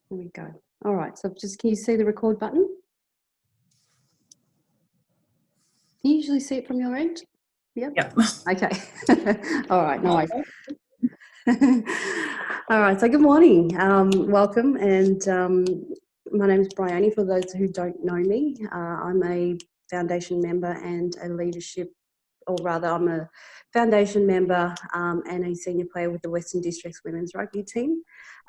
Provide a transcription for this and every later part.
There we go. All right, so can you see the record button? Can you usually see it from your end? Yep. Okay. All right, no worries. All right, so good morning. Welcome, and my name is Bryony. For those who don't know me, I'm a foundation member and a leadership, or rather I'm a foundation member and a senior player with the Western Districts Women's Rugby team.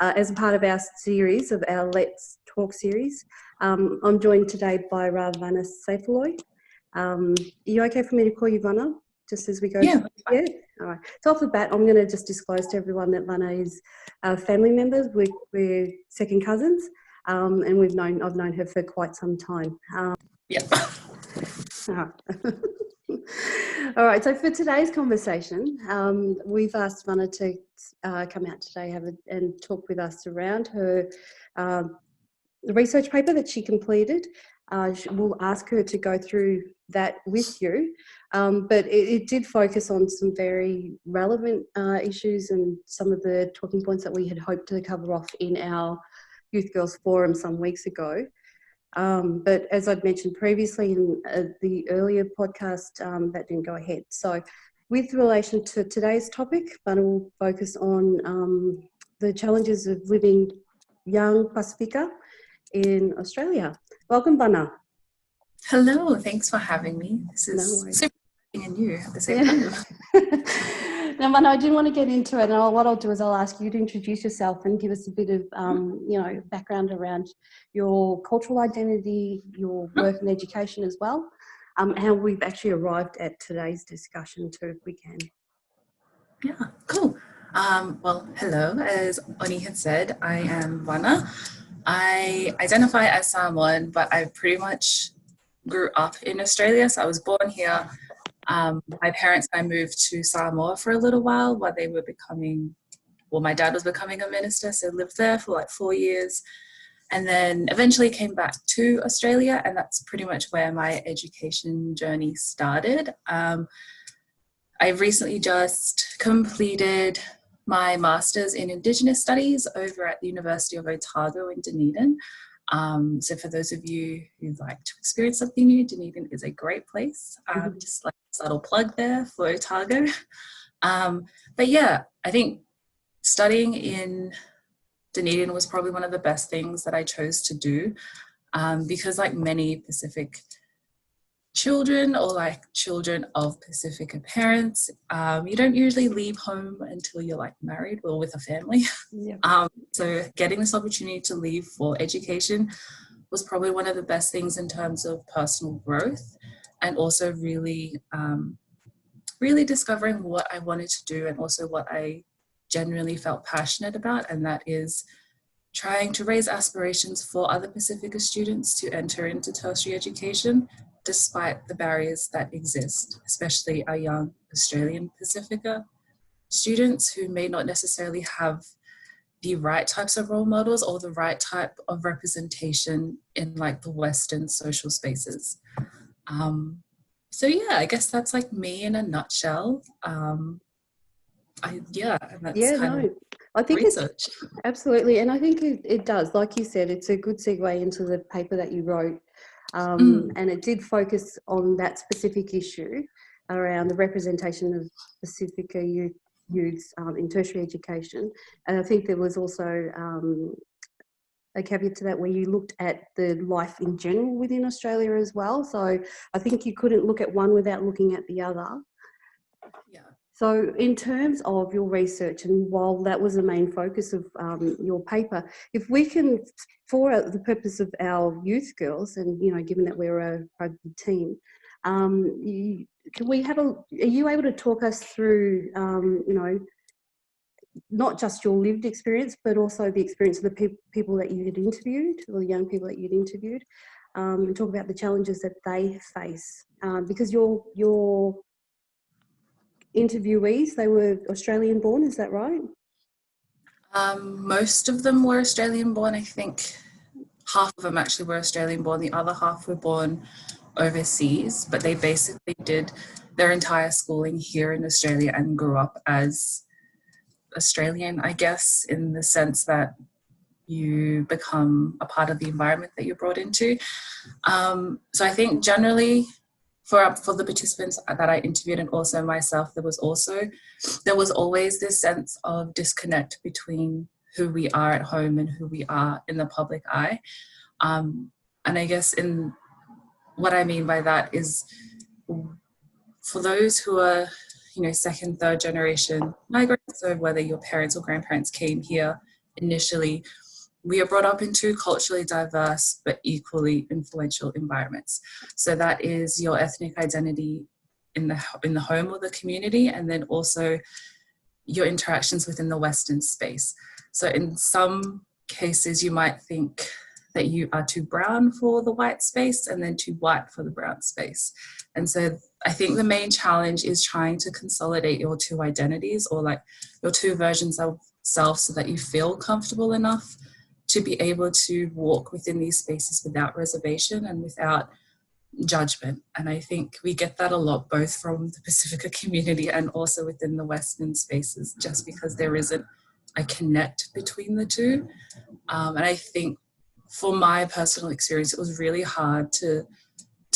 As a part of our series, of our Let's Talk series, I'm joined today by Ravana Saifoloi. Are you okay for me to call you Vana, just as we go? Yeah. Yeah? All right. So off the bat, I'm going to just disclose to everyone that Vana is family members. We're second cousins, and I've known her for quite some time. Yeah. All right, so for today's conversation, we've asked Vana to come out today and talk with us around her the research paper that she completed. We'll ask her to go through that with you, but it did focus on some very relevant issues and some of the talking points that we had hoped to cover off in our Youth Girls Forum some weeks ago. But as I'd mentioned previously in the earlier podcast, that didn't go ahead. So with relation to today's topic, Vana will focus on the challenges of living young Pasefika in Australia. Welcome, Vana. Hello, thanks for having me. This is super exciting and new at the same time. Now, Vana, I didn't want to get into it, and what I'll do is I'll ask you to introduce yourself and give us a bit of, background around your cultural identity, your work and education as well, how we've actually arrived at today's discussion too, if we can. Yeah, cool. Well, hello. As Oni had said, I am Vana. I identify as Samoan, but I pretty much grew up in Australia. So I was born here. My parents and I moved to Samoa for a little while they were my dad was becoming a minister, so lived there for like 4 years. And then eventually came back to Australia, and that's pretty much where my education journey started. I've recently just completed my Master's in Indigenous Studies over at the University of Otago in Dunedin. So for those of you who like to experience something new, Dunedin is a great place. Just like a subtle plug there for Otago. But yeah, I think studying in Dunedin was probably one of the best things that I chose to do, because like many Pacific children or like children of Pasefika parents, you don't usually leave home until you're like married or with a family. Yeah. So getting this opportunity to leave for education was probably one of the best things in terms of personal growth, and also really discovering what I wanted to do and also what I genuinely felt passionate about, and that is trying to raise aspirations for other Pasefika students to enter into tertiary education despite the barriers that exist, especially our young Australian Pasefika students who may not necessarily have the right types of role models or the right type of representation in like the Western social spaces. So yeah, I guess that's like me in a nutshell. I think research. It's absolutely, and I think it does, like you said, it's a good segue into the paper that you wrote, and it did focus on that specific issue around the representation of Pasefika youths in tertiary education. And I think there was also a caveat to that where you looked at the life in general within Australia as well. So I think you couldn't look at one without looking at the other. Yeah. So in terms of your research, and while that was the main focus of your paper, if we can, for the purpose of our youth girls, and given that we're a rugby team, are you able to talk us through, not just your lived experience, but also the experience of the people that you had interviewed, or the young people that you'd interviewed, and talk about the challenges that they face, because your interviewees, they were Australian born, is that right? Most of them were Australian born. I think half of them actually were Australian born. The other half were born overseas, but they basically did their entire schooling here in Australia and grew up as Australian, I guess, in the sense that you become a part of the environment that you're brought into. So I think generally for the participants that I interviewed and also myself, there was always this sense of disconnect between who we are at home and who we are in the public eye. And I guess what I mean by that is, for those who are, second, third generation migrants, so whether your parents or grandparents came here initially, we are brought up into culturally diverse but equally influential environments. So that is your ethnic identity in the home or the community, and then also your interactions within the Western space. So in some cases, you might think that you are too brown for the white space and then too white for the brown space. And so I think the main challenge is trying to consolidate your two identities, or like your two versions of self, so that you feel comfortable enough to be able to walk within these spaces without reservation and without judgment. And I think we get that a lot, both from the Pasefika community and also within the Western spaces, just because there isn't a connect between the two. And I think for my personal experience, it was really hard to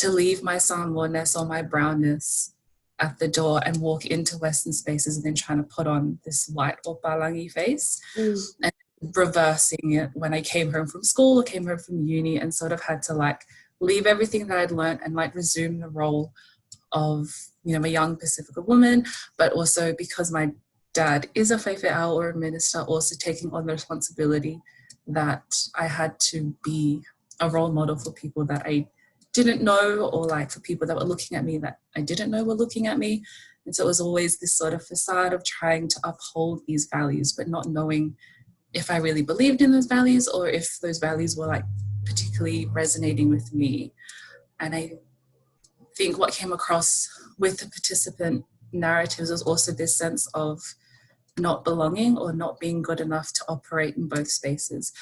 leave my Samoaness or my brownness at the door and walk into Western spaces and then trying to put on this white or palangi face. And reversing it when I came home from school or came home from uni, and sort of had to like leave everything that I'd learned and like resume the role of, a young Pasefika woman, but also because my dad is a whaiwhiao or a minister, also taking on the responsibility that I had to be a role model for people that I didn't know, or like for people that were looking at me that I didn't know were looking at me. And so it was always this sort of facade of trying to uphold these values, but not knowing if I really believed in those values or if those values were like particularly resonating with me. And I think what came across with the participant narratives was also this sense of not belonging or not being good enough to operate in both spaces.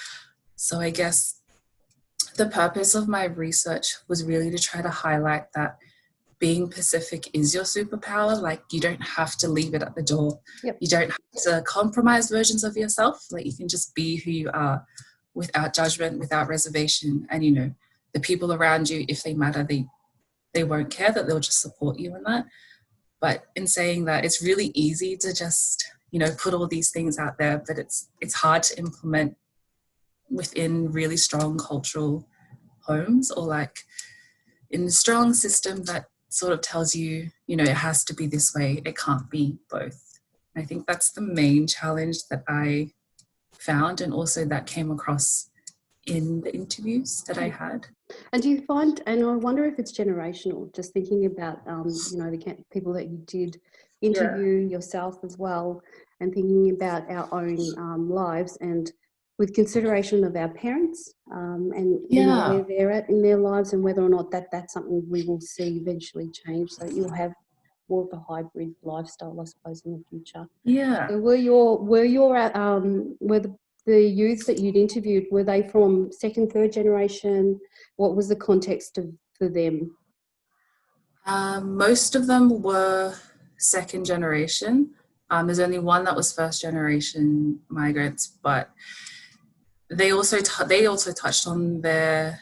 So I guess the purpose of my research was really to try to highlight that being Pacific is your superpower. Like, you don't have to leave it at the door. Yep. You don't have to compromise versions of yourself. Like, you can just be who you are without judgment, without reservation. And, the people around you, if they matter, they won't care, that they'll just support you in that. But in saying that, it's really easy to just, put all these things out there, but it's hard to implement within really strong cultural homes, or like in a strong system that sort of tells you, it has to be this way, it can't be both. I think that's the main challenge that I found, and also that came across in the interviews that I had. And do you find, and I wonder if it's generational, just thinking about, the people that you did interview, yourself as well, and thinking about our own lives, and with consideration of our parents and where they're at in their lives, and whether or not that's something we will see eventually change, so that you'll have more of a hybrid lifestyle, I suppose, in the future. Yeah. So were the youths that you'd interviewed, were they from second, third generation? What was the context for them? Most of them were second generation. There's only one that was first generation migrants, but they also touched on their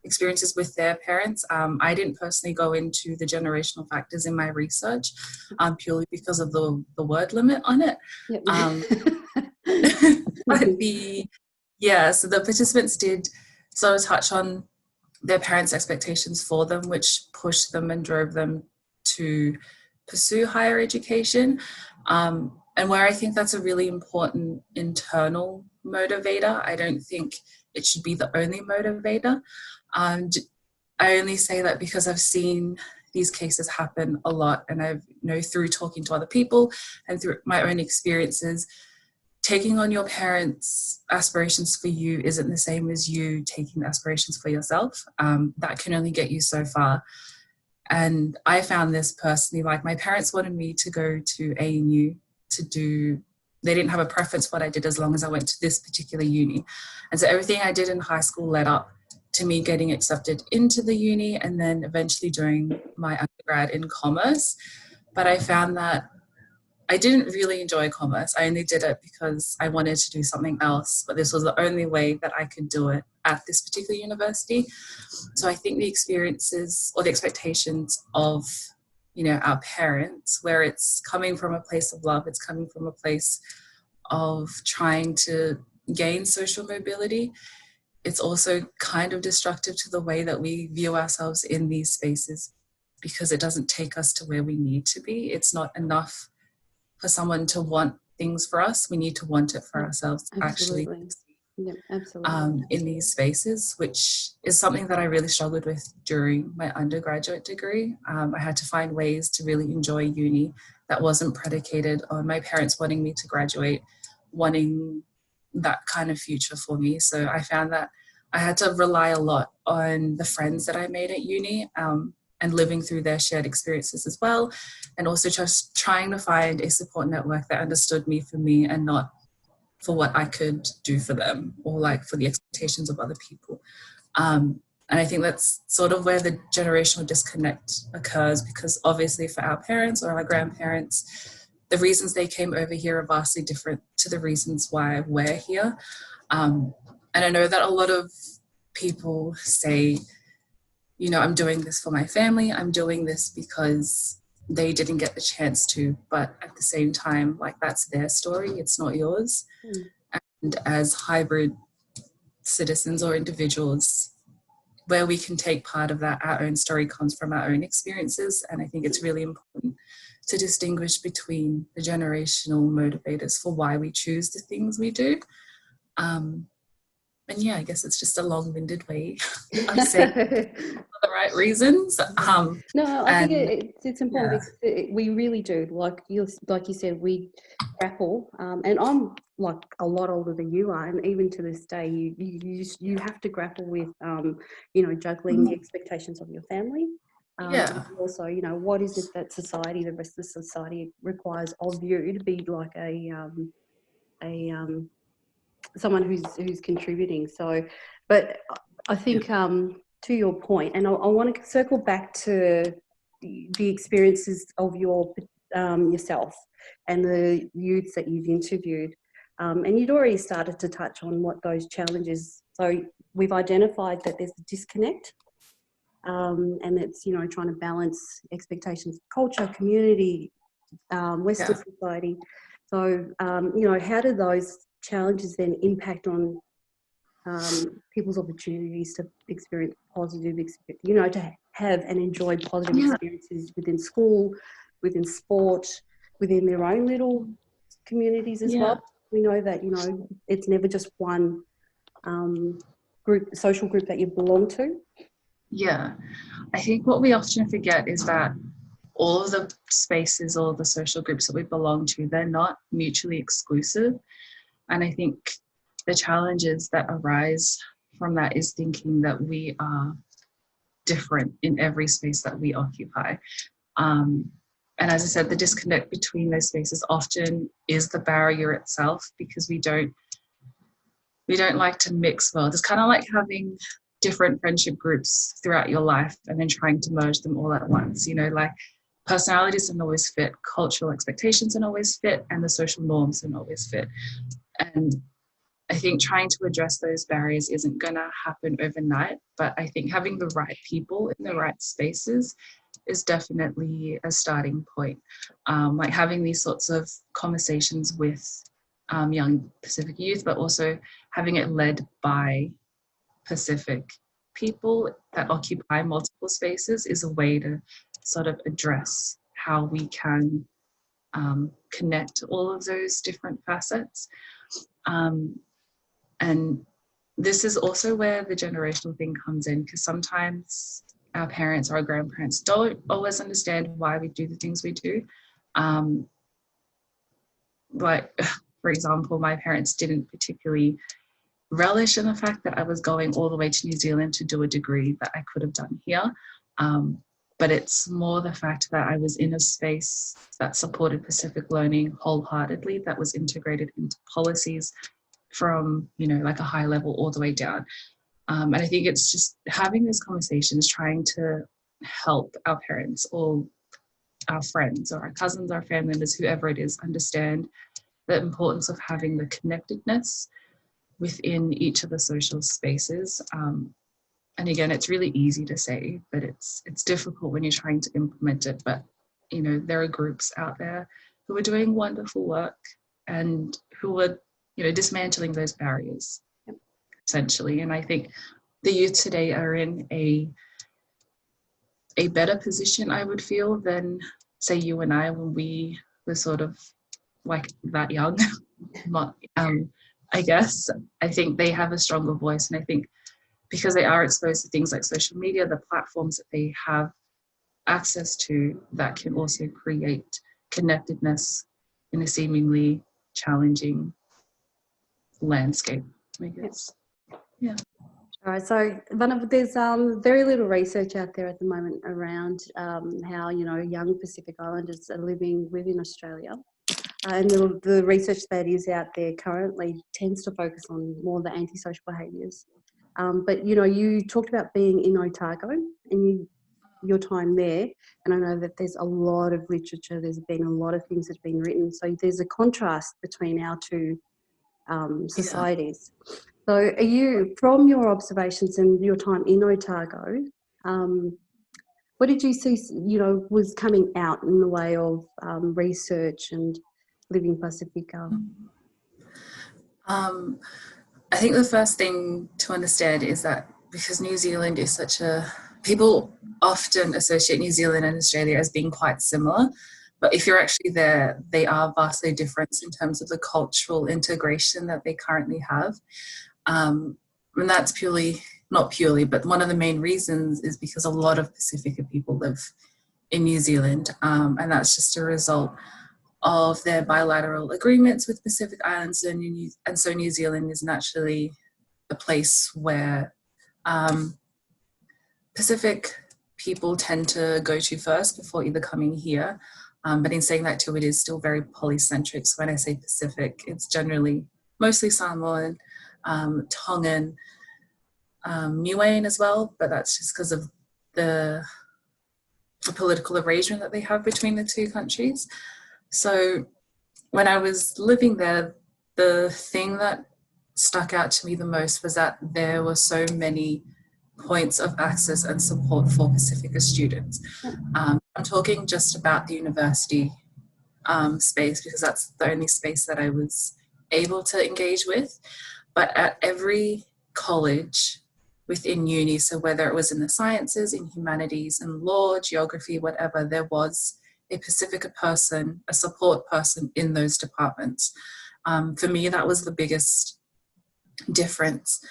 experiences with their parents. I didn't personally go into the generational factors in my research, purely because of the word limit on it. Yep. But so the participants did sort of touch on their parents' expectations for them, which pushed them and drove them to pursue higher education. And where I think that's a really important internal motivator, I don't think it should be the only motivator. I only say that because I've seen these cases happen a lot, and I've, through talking to other people and through my own experiences, taking on your parents' aspirations for you isn't the same as you taking aspirations for yourself. That can only get you so far. And I found this personally, like, my parents wanted me to go to ANU they didn't have a preference for what I did as long as I went to this particular uni. And so everything I did in high school led up to me getting accepted into the uni, and then eventually doing my undergrad in commerce. But I found that I didn't really enjoy commerce. I only did it because I wanted to do something else, but this was the only way that I could do it at this particular university. So I think the experiences or the expectations of, you know, our parents, where it's coming from a place of love, it's coming from a place of trying to gain social mobility. It's also kind of destructive to the way that we view ourselves in these spaces, because it doesn't take us to where we need to be. It's not enough for someone to want things for us. We need to want it for ourselves to actually Absolutely. Yeah, absolutely. in these spaces, which is something that I really struggled with during my undergraduate degree. I had to find ways to really enjoy uni that wasn't predicated on my parents wanting me to graduate, wanting that kind of future for me. So I found that I had to rely a lot on the friends that I made at uni, and living through their shared experiences as well, and also just trying to find a support network that understood me for me and not for what I could do for them, or like for the expectations of other people. And I think that's sort of where the generational disconnect occurs, because obviously for our parents or our grandparents, the reasons they came over here are vastly different to the reasons why we're here. And I know that a lot of people say, you know, I'm doing this for my family, I'm doing this because they didn't get the chance to, but at the same time, like, that's their story, it's not yours. And as hybrid citizens or individuals, where we can take part of that, our own story comes from our own experiences. And I think it's really important to distinguish between the generational motivators for why we choose the things we do. And yeah, I guess it's just a long-winded way of saying for the right reasons. No, I think it's important, yeah. because we really do. Like you said, we grapple, and I'm like a lot older than you are, and even to this day, you have to grapple with, you know, juggling the expectations of your family. Yeah. And also, you know, what is it that society, the rest of society, requires of you to be like a someone who's contributing. So, but I think, to your point, and I want to circle back to the experiences of yourself and the youths that you've interviewed, and you'd already started to touch on what those challenges. So we've identified that there's a disconnect, and it's, you know, trying to balance expectations of culture, community, Western society. So, you know, how do those challenges then impact on people's opportunities to experience positive, you know, to have and enjoy positive experiences within school, within sport, within their own little communities as well? We know that, you know, it's never just one social group that you belong to. Yeah. I think what we often forget is that all of the spaces, all the social groups that we belong to, they're not mutually exclusive. And I think the challenges that arise from that is thinking that we are different in every space that we occupy. And as I said, the disconnect between those spaces often is the barrier itself, because we don't like to mix well. It's kind of like having different friendship groups throughout your life and then trying to merge them all at once. You know, like, personalities don't always fit, cultural expectations don't always fit, and the social norms don't always fit. And I think trying to address those barriers isn't going to happen overnight, but I think having the right people in the right spaces is definitely a starting point. Like having these sorts of conversations with young Pacific youth, but also having it led by Pacific people that occupy multiple spaces is a way to sort of address how we can connect all of those different facets. And this is also where the generational thing comes in, because sometimes our parents or our grandparents don't always understand why we do the things we do. Like, for example, my parents didn't particularly relish in the fact that I was going all the way to New Zealand to do a degree that I could have done here. But it's more the fact that I was in a space that supported Pacific learning wholeheartedly, that was integrated into policies from, you know, like a high level all the way down. And I think it's just having these conversations, trying to help our parents all our friends or our cousins, our family members, whoever it is, understand the importance of having the connectedness within each of the social spaces. And again, it's really easy to say, but it's difficult when you're trying to implement it. But you know, there are groups out there who are doing wonderful work and who are, you know, dismantling those barriers essentially. And I think the youth today are in a better position, I would feel, than say you and I when we were sort of like that young. I guess I think they have a stronger voice, and I think because they are exposed to things like social media, the platforms that they have access to, that can also create connectedness in a seemingly challenging landscape, I guess. Yeah. All right, so there's very little research out there at the moment around how, you know, young Pacific Islanders are living within Australia. And the research that is out there currently tends to focus on more the antisocial behaviours. But, you know, you talked about being in Otago and your time there, and I know that there's a lot of literature, there's been a lot of things that have been written. So there's a contrast between our two societies. Yeah. So are you, from your observations and your time in Otago, what did you see, you know, was coming out in the way of research and living Pasefika? I think the first thing to understand is that because New Zealand is such a, people often associate New Zealand and Australia as being quite similar, but if you're actually there, they are vastly different in terms of the cultural integration that they currently have. And that's not purely, but one of the main reasons is because a lot of Pasifika people live in New Zealand, and that's just a result of their bilateral agreements with Pacific Islands, and so New Zealand is naturally a place where Pacific people tend to go to first before either coming here. But in saying that too, it is still very polycentric. So when I say Pacific, it's generally mostly Samoan, Tongan, Niuean as well, but that's just because of the political arrangement that they have between the two countries. So when I was living there, the thing that stuck out to me the most was that there were so many points of access and support for Pasifika students. I'm talking just about the university space because that's the only space that I was able to engage with. But at every college within uni, so whether it was in the sciences, in humanities, in law, geography, whatever, there was a Pasifika person, a support person in those departments. For me, that was the biggest difference,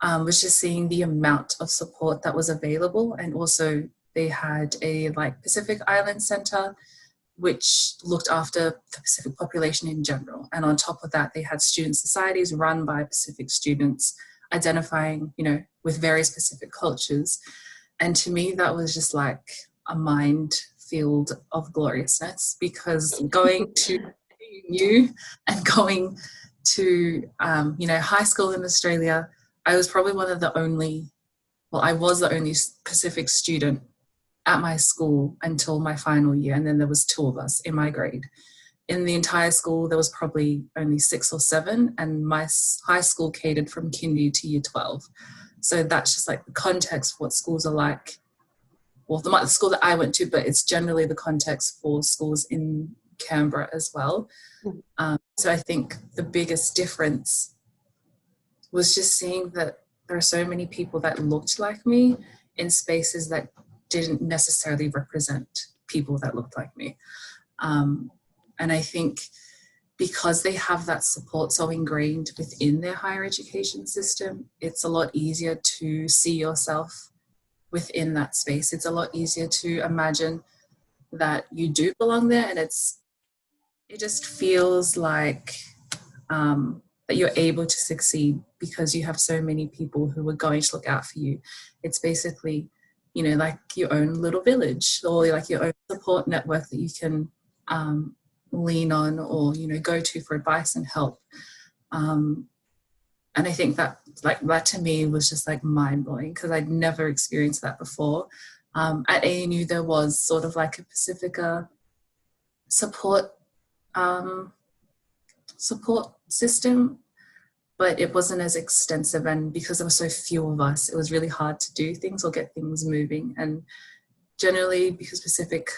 was just seeing the amount of support that was available. And also they had a Pacific Island Center, which looked after the Pacific population in general. And on top of that, they had student societies run by Pacific students, identifying, you know, with various Pacific cultures. And to me, that was just like a minefield of gloriousness, because going to new and going to, you know, high school in Australia, I was probably one of the only, well, I was the only Pacific student at my school until my final year, and then there was 2 of us in my grade. In the entire school, there was probably only 6 or 7, and my high school catered from kindy to year 12. So that's just like the context for what schools are like. Well, the school that I went to, but it's generally the context for schools in Canberra as well. So I think the biggest difference was just seeing that there are so many people that looked like me in spaces that didn't necessarily represent people that looked like me. And I think because they have that support so ingrained within their higher education system, it's a lot easier to see yourself within that space. It's a lot easier to imagine that you do belong there, and it just feels like that you're able to succeed because you have so many people who are going to look out for you. It's basically, you know, like your own little village, or like your own support network that you can lean on, or, you know, go to for advice and help. And I think that that to me was just like mind-blowing, because I'd never experienced that before. At ANU there was sort of like a Pasifika support support system, but it wasn't as extensive, and because there were so few of us, it was really hard to do things or get things moving. And generally, because Pacific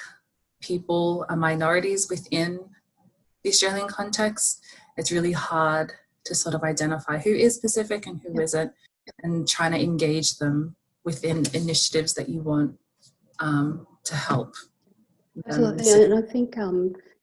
people are minorities within the Australian context, it's really hard to sort of identify who is Pacific and who isn't, and trying to engage them within initiatives that you want to help. Absolutely, and I think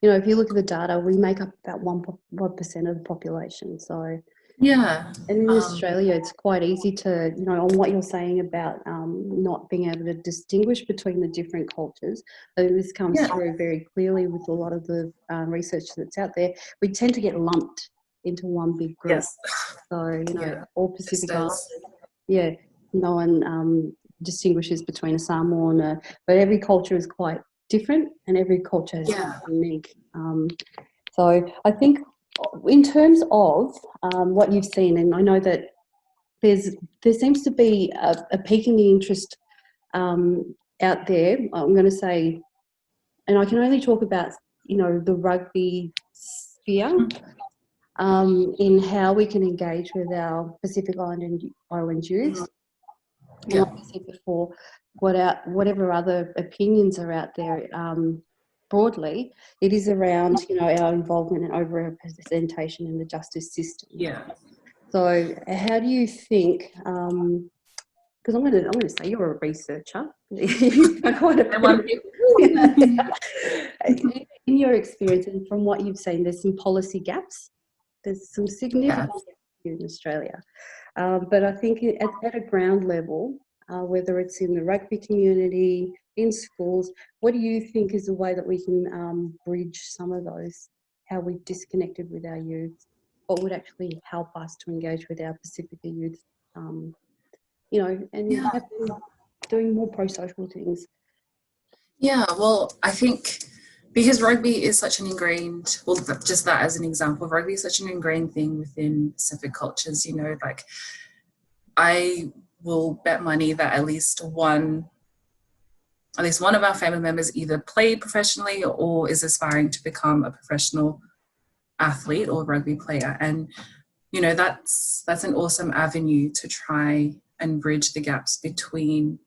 if you look at the data, we make up about 1% of the population. So yeah, and in Australia, it's quite easy to, on what you're saying about not being able to distinguish between the different cultures. I think this comes through very clearly with a lot of the research that's out there. We tend to get lumped into one big group. Yes. So, all Pacific Islanders, no one distinguishes between a Samoan, but every culture is quite different, and every culture is unique. So I think in terms of what you've seen, and I know that there seems to be a peaking interest out there. I'm going to say, and I can only talk about the rugby sphere in how we can engage with our Pacific Island youth. And like I said before, whatever other opinions are out there broadly, it is around our involvement and overrepresentation in the justice system. Yeah. So how do you think? Because I'm going to say you're a researcher. In your experience and from what you've seen, there's some policy gaps. There's some significant gaps here in Australia. But I think at a ground level, whether it's in the rugby community, in schools, what do you think is the way that we can bridge some of those, how we've disconnected with our youth? What would actually help us to engage with our Pasefika youth, and have them doing more pro-social things? Yeah, well, I think because rugby is such an ingrained, well, just that as an example, rugby is such an ingrained thing within Pacific cultures, like I will bet money that at least one of our family members either played professionally or is aspiring to become a professional athlete or rugby player. And, that's an awesome avenue to try and bridge the gaps between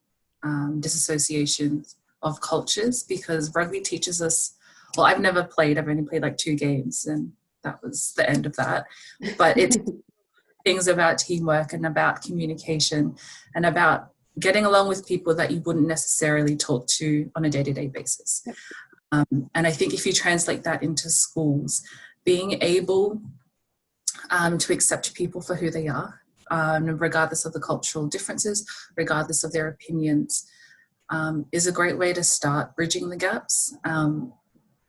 disassociations of cultures, because rugby teaches us, well, I've never played, I've only played like 2 games and that was the end of that. But it's things about teamwork and about communication and about getting along with people that you wouldn't necessarily talk to on a day-to-day basis. And I think if you translate that into schools, being able to accept people for who they are, regardless of the cultural differences, regardless of their opinions, is a great way to start bridging the gaps.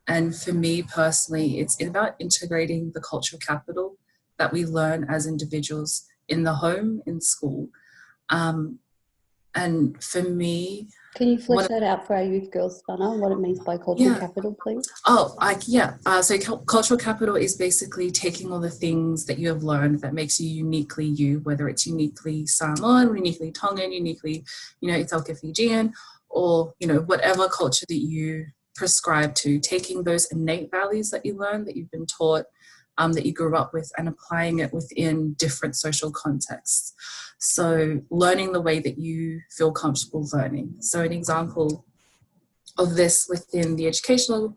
And for me personally, it's about integrating the cultural capital that we learn as individuals in the home, in school. And for me... Can you flesh that out for our youth girls, Vana, what it means by cultural capital, please? So cultural capital is basically taking all the things that you have learned that makes you uniquely you, whether it's uniquely Samoan, uniquely Tongan, uniquely, Italka Fijian, or, whatever culture that you prescribe to, taking those innate values that you learn, that you've been taught, that you grew up with, and applying it within different social contexts. So learning the way that you feel comfortable learning. So an example of this within the educational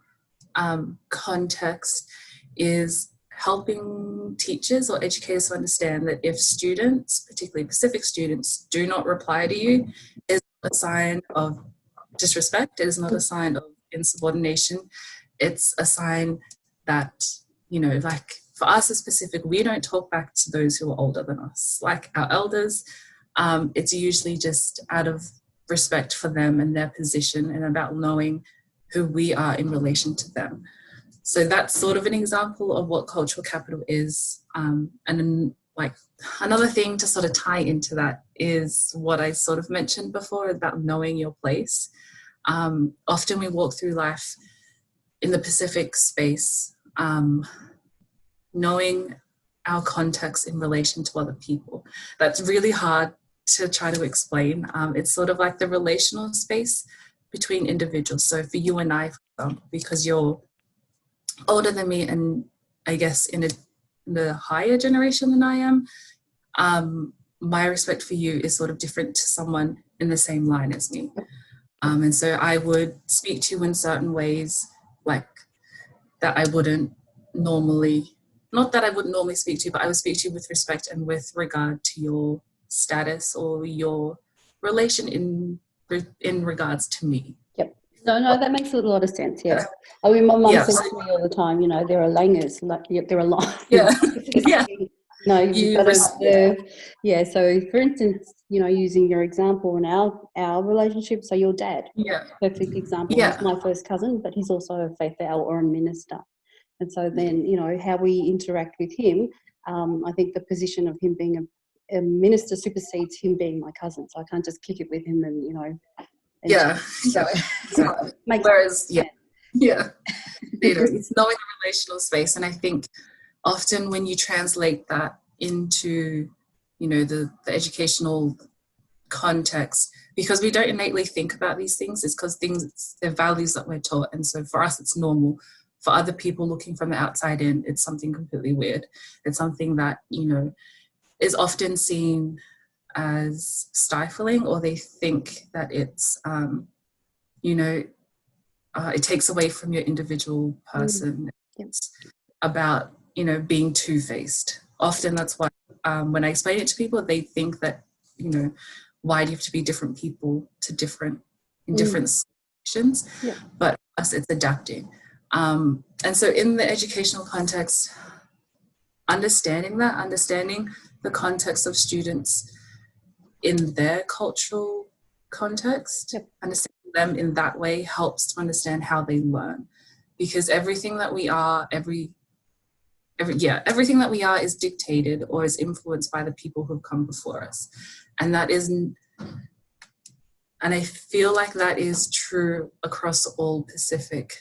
context is helping teachers or educators to understand that if students, particularly Pacific students, do not reply to you, is a sign of disrespect. It is not a sign of insubordination. It's a sign that, like for us as Pacific, we don't talk back to those who are older than us. Like our elders, it's usually just out of respect for them and their position and about knowing who we are in relation to them. So that's sort of an example of what cultural capital is. And then, like, another thing to sort of tie into that is what I sort of mentioned before about knowing your place. Often we walk through life in the Pacific space, knowing our context in relation to other people. That's really hard to try to explain. It's sort of like the relational space between individuals. So for you and I, for example, because you're older than me, and I guess in the higher generation than I am, my respect for you is sort of different to someone in the same line as me. And so I would speak to you in certain ways, like that I wouldn't normally, not that I wouldn't normally speak to you, but I would speak to you with respect and with regard to your status or your relation in regards to me. Yep. No, that makes a lot of sense. Yeah. I mean, my mum Yeah. says to me all the time, there are langers, like, there are lines. Yeah. Yeah. You've got to, yeah. So, for instance, using your example in our relationship, so your dad, Yeah. perfect example. Yeah. He's my first cousin, but he's also a faith owl or a minister. And so then, how we interact with him, I think the position of him being a minister supersedes him being my cousin. So I can't just kick it with him and, Yeah. Exactly. Whereas, it's knowing the relational space. And I think often when you translate that into, the educational context, because we don't innately think about these things, it's because they're values that we're taught. And so for us, it's normal. For other people looking from the outside in, it's something completely weird. It's something that, is often seen as stifling, or they think that it's, it takes away from your individual person. It's about, being two-faced. Often that's why when I explain it to people, they think that, why do you have to be different people to different situations? Yeah. But for us, it's adapting. And so in the educational context, understanding the context of students in their cultural context, understanding them in that way helps to understand how they learn. Because everything that we are, everything that we are is dictated or is influenced by the people who've come before us. And I feel like that is true across all Pacific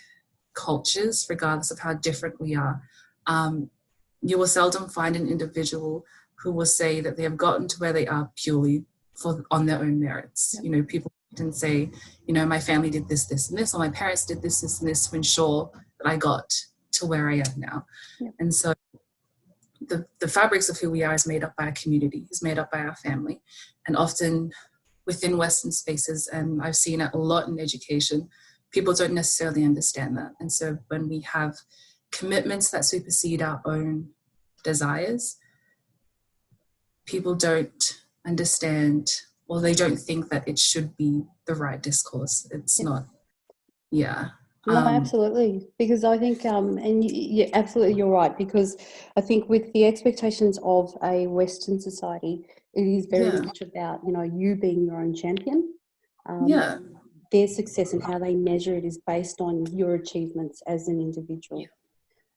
cultures, regardless of how different we are. You will seldom find an individual who will say that they have gotten to where they are purely on their own merits. People often say, my family did this, this, and this, or my parents did this, this, and this to ensure that I got to where I am now. And so the fabrics of who we are is made up by our community, is made up by our family. And often within Western spaces, and I've seen it a lot in education, people don't necessarily understand that. And so when we have commitments that supersede our own desires, people don't understand, or they don't think that it should be the right discourse. It's not. No, absolutely. Because I think, absolutely, you're right. Because I think with the expectations of a Western society, it is very much about, you being your own champion. Their success and how they measure it is based on your achievements as an individual.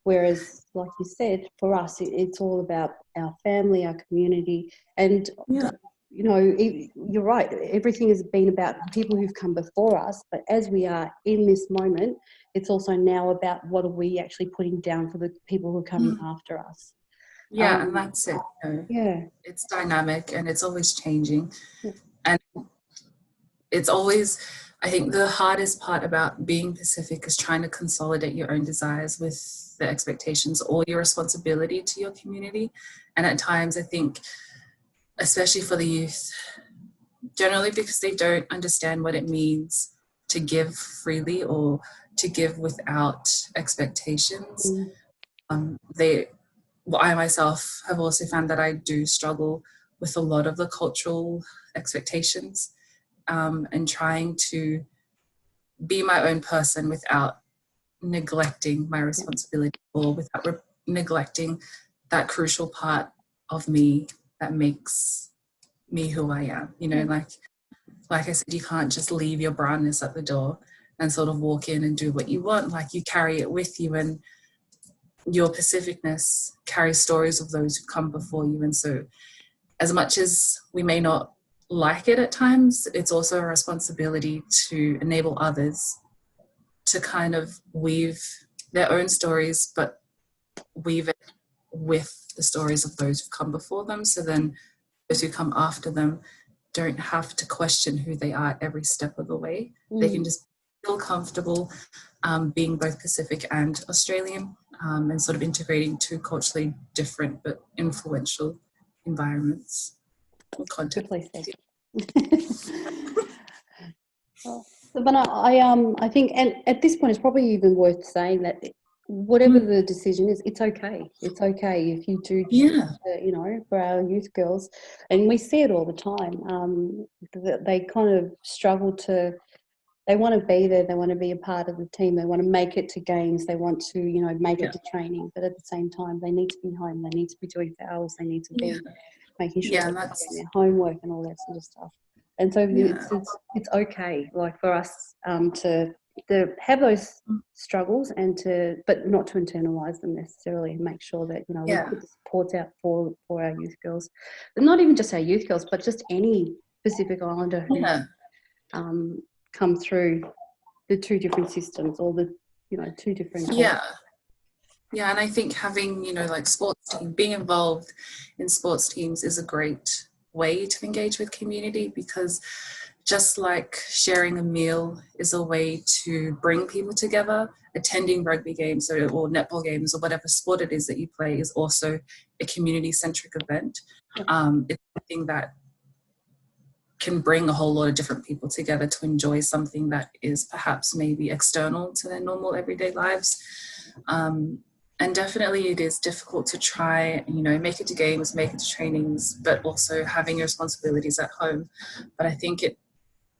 Whereas, like you said, for us, it's all about our family, our community, and you're right. Everything has been about people who've come before us, but as we are in this moment, it's also now about what are we actually putting down for the people who are coming after us. And that's it. It's dynamic and it's always changing. And it's always, I think the hardest part about being Pacific is trying to consolidate your own desires with the expectations or your responsibility to your community. And at times, I think, especially for the youth, generally because they don't understand what it means to give freely or to give without expectations. I myself have also found that I do struggle with a lot of the cultural expectations and trying to be my own person without neglecting my responsibility or without neglecting that crucial part of me that makes me who I am. Like I said, you can't just leave your brownness at the door and sort of walk in and do what you want. Like you carry it with you, and your Pacificness carries stories of those who come before you. And so as much as we may not like it at times, it's also a responsibility to enable others to kind of weave their own stories, but weave it with the stories of those who've come before them. So then those who come after them don't have to question who they are every step of the way. They can just feel comfortable being both Pacific and Australian, and sort of integrating two culturally different but influential environments or contexts. Quickly said. So, but I think, and at this point, it's probably even worth saying that whatever the decision is, it's okay. It's okay if you do choose Yeah, to, for our youth girls, and we see it all the time. That they kind of struggle to. They want to be there. They want to be a part of the team. They want to make it to games. They want to, make it yeah, to training. But at the same time, they need to be home. They need to be doing fouls. They need to yeah, be making sure yeah, that and they're doing that's their homework and all that sort of stuff. And so yeah, it's okay, like for us to have those struggles but not to internalize them necessarily, and make sure that we yeah, put the supports out for our youth girls, but not even just our youth girls, but just any Pacific Islander who yeah, come through the two different systems, or the two different cultures. yeah. Yeah, and I think having, like sports team, being involved in sports teams is a great way to engage with community, because just like sharing a meal is a way to bring people together, attending rugby games or netball games or whatever sport it is that you play is also a community-centric event. It's something that can bring a whole lot of different people together to enjoy something that is perhaps maybe external to their normal everyday lives. And definitely it is difficult to try, make it to games, make it to trainings, but also having your responsibilities at home. But I think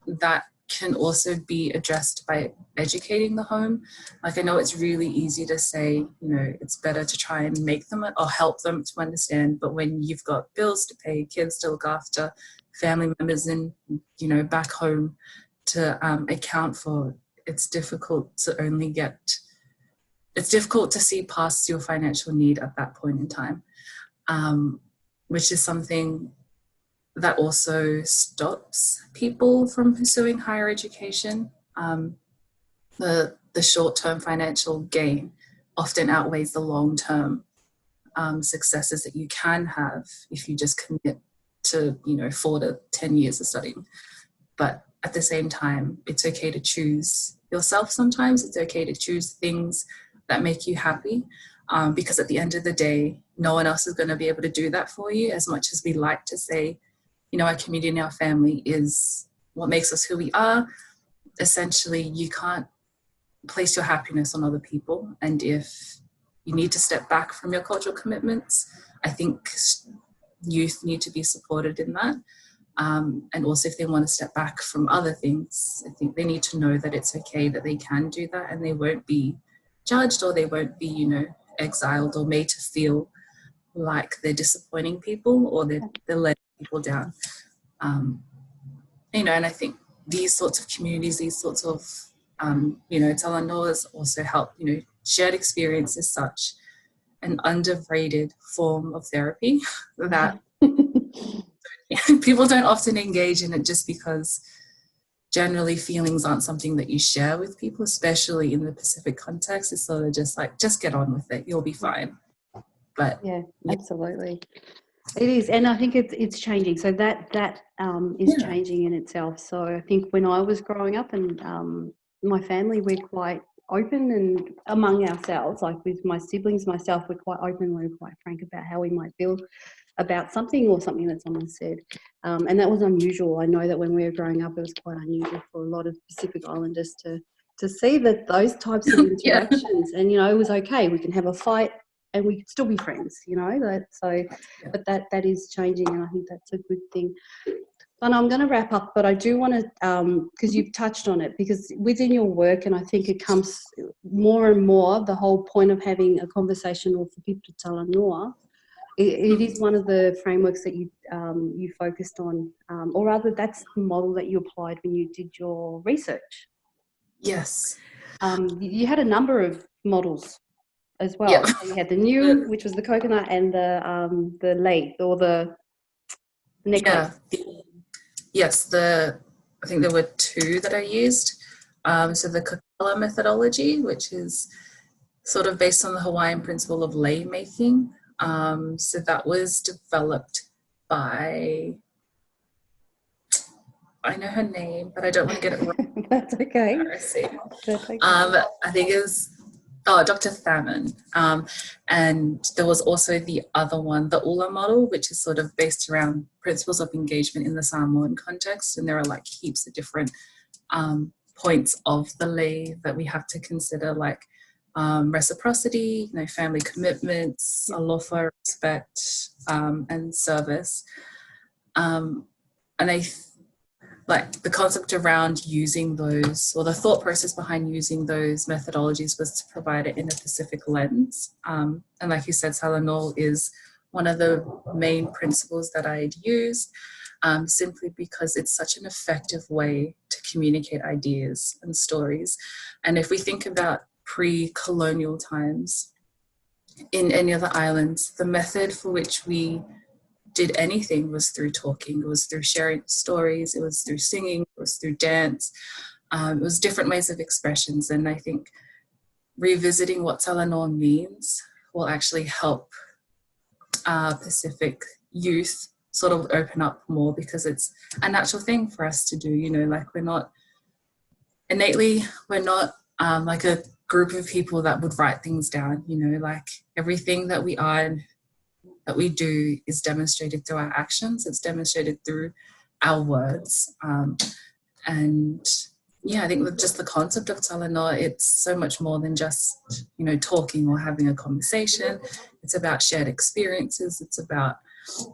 that can also be addressed by educating the home. Like, I know it's really easy to say, it's better to try and make them or help them to understand, but when you've got bills to pay, kids to look after, family members in, back home to account for, it's difficult to see past your financial need at that point in time, which is something that also stops people from pursuing higher education. The short-term financial gain often outweighs the long-term successes that you can have if you just commit to 4 to 10 years of studying. But at the same time, it's okay to choose yourself. Sometimes it's okay to choose things that make you happy, because at the end of the day, no one else is going to be able to do that for you. As much as we like to say, our community and our family is what makes us who we are, essentially you can't place your happiness on other people. And if you need to step back from your cultural commitments, I think youth need to be supported in that. And also if they want to step back from other things, I think they need to know that it's okay, that they can do that, and they won't be judged, or they won't be, exiled or made to feel like they're disappointing people, or they're letting people down. And I think these sorts of communities, these sorts of, talanoas also help, shared experience is such an underrated form of therapy that people don't often engage in it, just because generally feelings aren't something that you share with people, especially in the Pacific context. It's sort of just like, just get on with it, you'll be fine. But yeah, absolutely. It is, and I think it's changing. So that is changing in itself. So I think when I was growing up, and my family, we're quite open, and among ourselves, like with my siblings, myself, we're quite open, we're quite frank about how we might feel about something, or something that someone said, and that was unusual. I know that when we were growing up, it was quite unusual for a lot of Pacific Islanders to see that those types of interactions, and it was okay. We can have a fight, and we could still be friends, but that is changing, and I think that's a good thing. And I'm going to wrap up, but I do want to, because you've touched on it, because within your work, and I think it comes more and more, the whole point of having a conversation, or for people to tell Noah, it is one of the frameworks that you focused on, or rather that's the model that you applied when you did your research. yes. You had a number of models as well. Yeah. So you had the new, which was the coconut, and the lei, or the necklace. Yes, I think there were 2 that I used. So the Kakala methodology, which is sort of based on the Hawaiian principle of lei making. So that was developed by I know her name, but I don't want to get it wrong. That's okay. Embarrassing. That's okay. I think it was Dr. Thaman. And there was also the other one, the ULA model, which is sort of based around principles of engagement in the Samoan context. And there are like heaps of different points of the lei that we have to consider, like reciprocity, family commitments, alofa, respect, and service. And like the concept around using those, or the thought process behind using those methodologies, was to provide it in a Pacific lens. And like you said, Salanol is one of the main principles that I'd used, simply because it's such an effective way to communicate ideas and stories. And if we think about pre-colonial times in any other islands, the method for which we did anything was through talking. It was through sharing stories. It was through singing. It was through dance. It was different ways of expressions. And I think revisiting what Salanol means will actually help Pacific youth sort of open up more, because it's a natural thing for us to do. Like we're not like a group of people that would write things down. Like everything that we are and that we do is demonstrated through our actions. It's demonstrated through our words. And yeah, I think with just the concept of talanoa, it's so much more than just, talking or having a conversation. It's about shared experiences. It's about,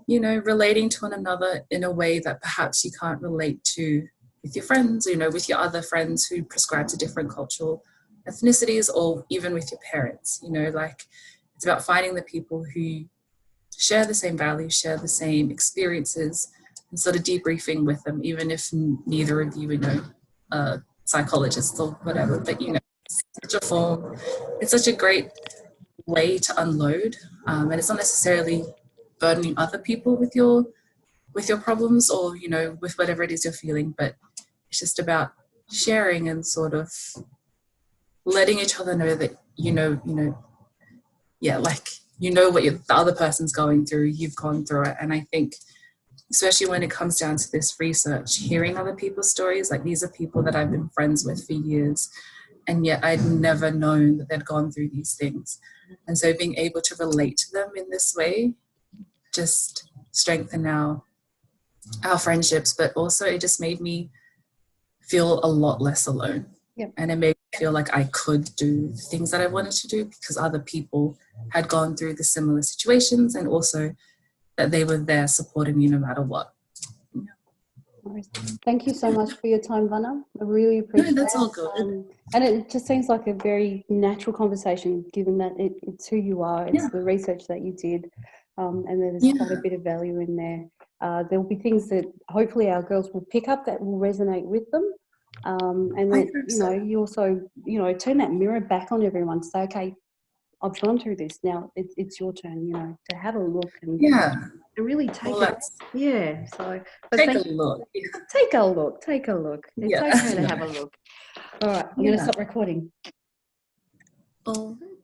relating to one another in a way that perhaps you can't relate to with your friends, with your other friends who prescribe to different cultural ethnicities, or even with your parents. Like it's about finding the people who share the same values, share the same experiences, and sort of debriefing with them, even if neither of you are psychologists or whatever. But it's such a form, it's such a great way to unload, and it's not necessarily burdening other people with your problems, or with whatever it is you're feeling, but it's just about sharing and sort of letting each other know that what the other person's going through, you've gone through it. And I think, especially when it comes down to this research, hearing other people's stories, like these are people that I've been friends with for years, and yet I'd never known that they'd gone through these things. And so being able to relate to them in this way just strengthened our friendships, but also it just made me feel a lot less alone. Yep. And it made me feel like I could do things that I wanted to do because other people had gone through the similar situations, and also that they were there supporting me no matter what. Yeah. Thank you so much for your time, Vana. I really appreciate it. No, that's all good. And it just seems like a very natural conversation, given that it's who you are, it's the research that you did, and there's quite a bit of value in there. There will be things that hopefully our girls will pick up that will resonate with them. And that, you also, turn that mirror back on everyone to say, okay, I've gone through this, now it's your turn, to have a look and to really take it. Yeah. So take a look. Take a look. It's okay to have a look. All right, I'm going to stop recording. All right.